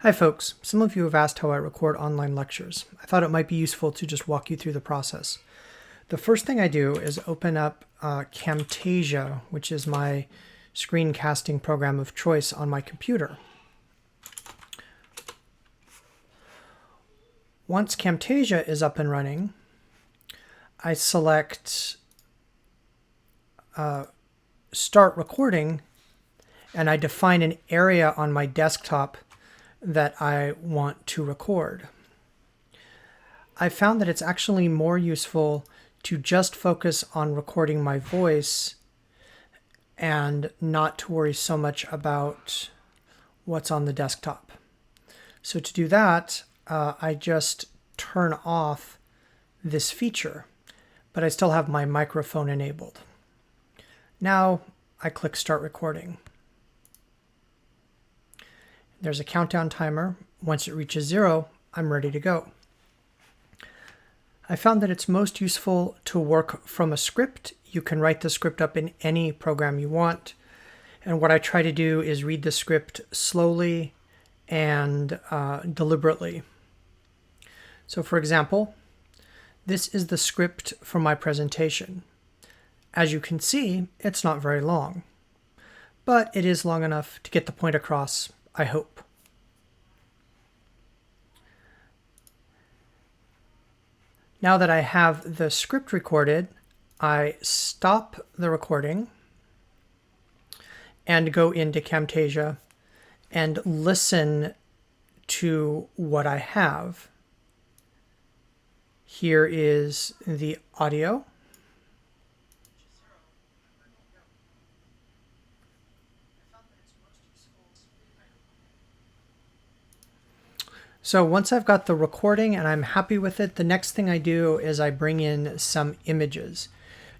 Hi folks, some of you have asked how I record online lectures. I thought it might be useful to just walk you through the process. The first thing I do is open up Camtasia, which is my screencasting program of choice on my computer. Once Camtasia is up and running, I select Start Recording, and I define an area on my desktop that I want to record. I found that it's actually more useful to just focus on recording my voice and not to worry so much about what's on the desktop. So to do that, I just turn off this feature, but I still have my microphone enabled. Now I click Start Recording. There's a countdown timer. Once it reaches 0, I'm ready to go. I found that it's most useful to work from a script. You can write the script up in any program you want. And what I try to do is read the script slowly and deliberately. So for example, this is the script for my presentation. As you can see, it's not very long, but it is long enough to get the point across, I hope. Now that I have the script recorded, I stop the recording and go into Camtasia and listen to what I have. Here is the audio. So once I've got the recording and I'm happy with it, the next thing I do is I bring in some images.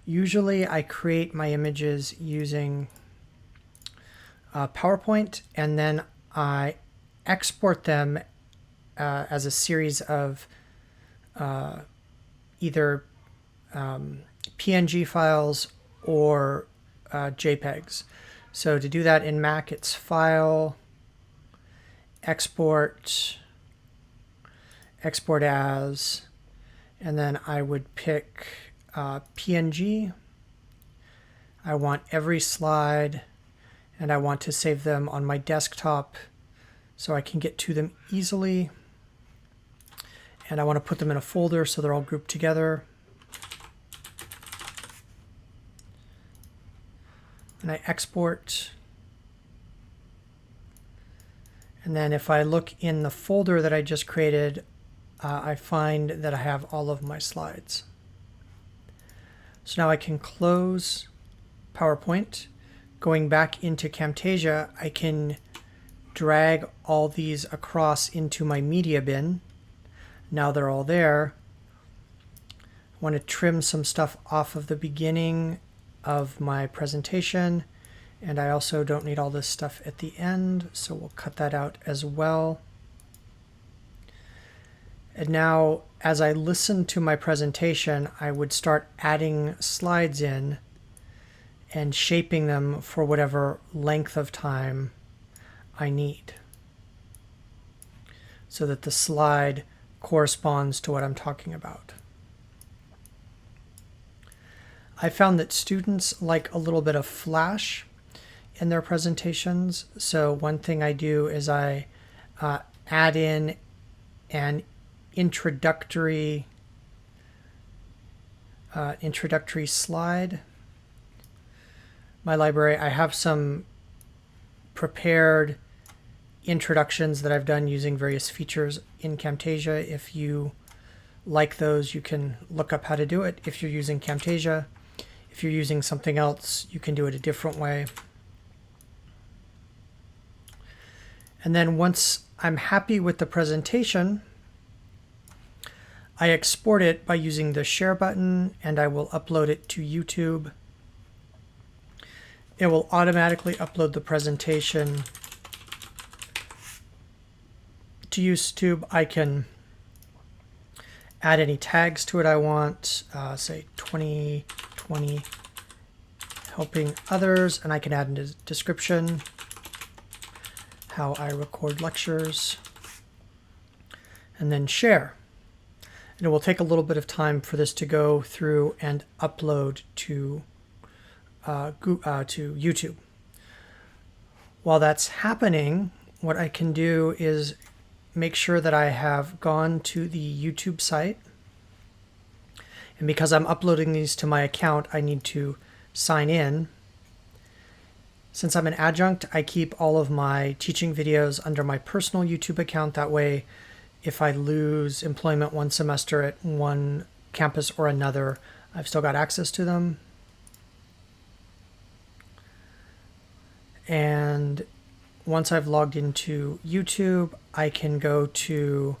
Usually I create my images using PowerPoint, and then I export them as a series of either PNG files or JPEGs. So to do that in Mac, it's File, Export, Export As, and then I would pick PNG. I want every slide, and I want to save them on my desktop so I can get to them easily. And I want to put them in a folder so they're all grouped together. And I export. And then if I look in the folder that I just created, I find that I have all of my slides. So now I can close PowerPoint. Going back into Camtasia, I can drag all these across into my media bin. Now they're all there. I want to trim some stuff off of the beginning of my presentation, and I also don't need all this stuff at the end, so we'll cut that out as well. And now, as I listen to my presentation, I would start adding slides in and shaping them for whatever length of time I need, so that the slide corresponds to what I'm talking about. I found that students like a little bit of flash in their presentations. So one thing I do is I add in an introductory slide. My library, I have some prepared introductions that I've done using various features in Camtasia. If you like those, you can look up how to do it if you're using Camtasia. If you're using something else, you can do it a different way. And then once I'm happy with the presentation, I export it by using the share button, and I will upload it to YouTube. It will automatically upload the presentation to YouTube. I can add any tags to it I want, say 2020 helping others, and I can add in a description how I record lectures. and then share. And it will take a little bit of time for this to go through and upload to YouTube. While that's happening, what I can do is make sure that I have gone to the YouTube site. And because I'm uploading these to my account, I need to sign in. Since I'm an adjunct, I keep all of my teaching videos under my personal YouTube account. That way, if I lose employment one semester at one campus or another, I've still got access to them. And once I've logged into YouTube, I can go to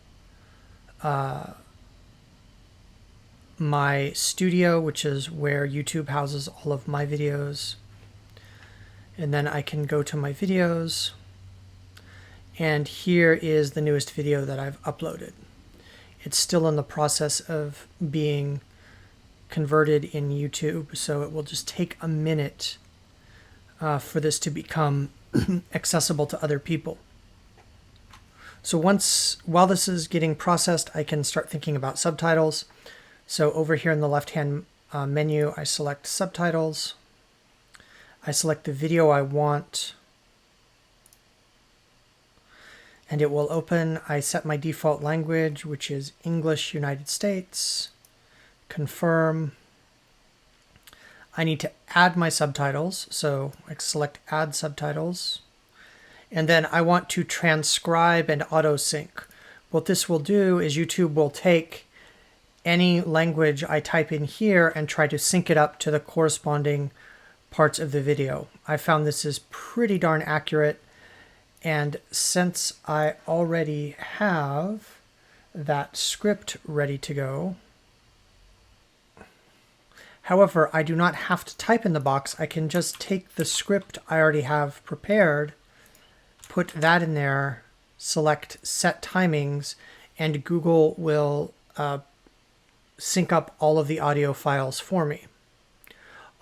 my studio, which is where YouTube houses all of my videos. And then I can go to my videos. And here is the newest video that I've uploaded. It's still in the process of being converted in YouTube, so it will just take a minute for this to become accessible to other people. So while this is getting processed, I can start thinking about subtitles. So over here in the left-hand menu, I select subtitles. I select the video I want, and it will open. I set my default language, which is English, United States. Confirm. I need to add my subtitles, so I select Add Subtitles. And then I want to transcribe and auto-sync. What this will do is YouTube will take any language I type in here and try to sync it up to the corresponding parts of the video. I found this is pretty darn accurate, and since I already have that script ready to go, however, I do not have to type in the box. I can just take the script I already have prepared, put that in there, select Set Timings, and Google will sync up all of the audio files for me.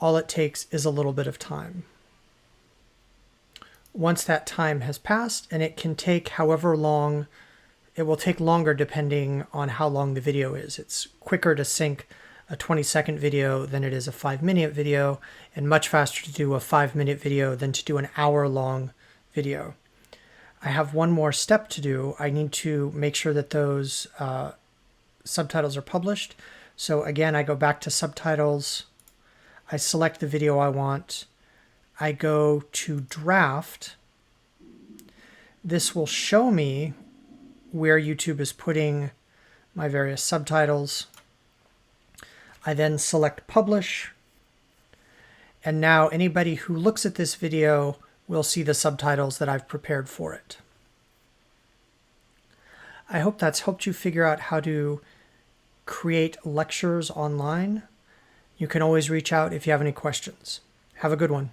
All it takes is a little bit of time. Once that time has passed, and it can take however long, it will take longer depending on how long the video is. It's quicker to sync a 20-second video than it is a 5-minute video, and much faster to do a 5-minute video than to do an hour-long video. I have one more step to do. I need to make sure that those subtitles are published. So again, I go back to subtitles. I select the video I want. I go to draft. This will show me where YouTube is putting my various subtitles. I then select publish. And now anybody who looks at this video will see the subtitles that I've prepared for it. I hope that's helped you figure out how to create lectures online. You can always reach out if you have any questions. Have a good one.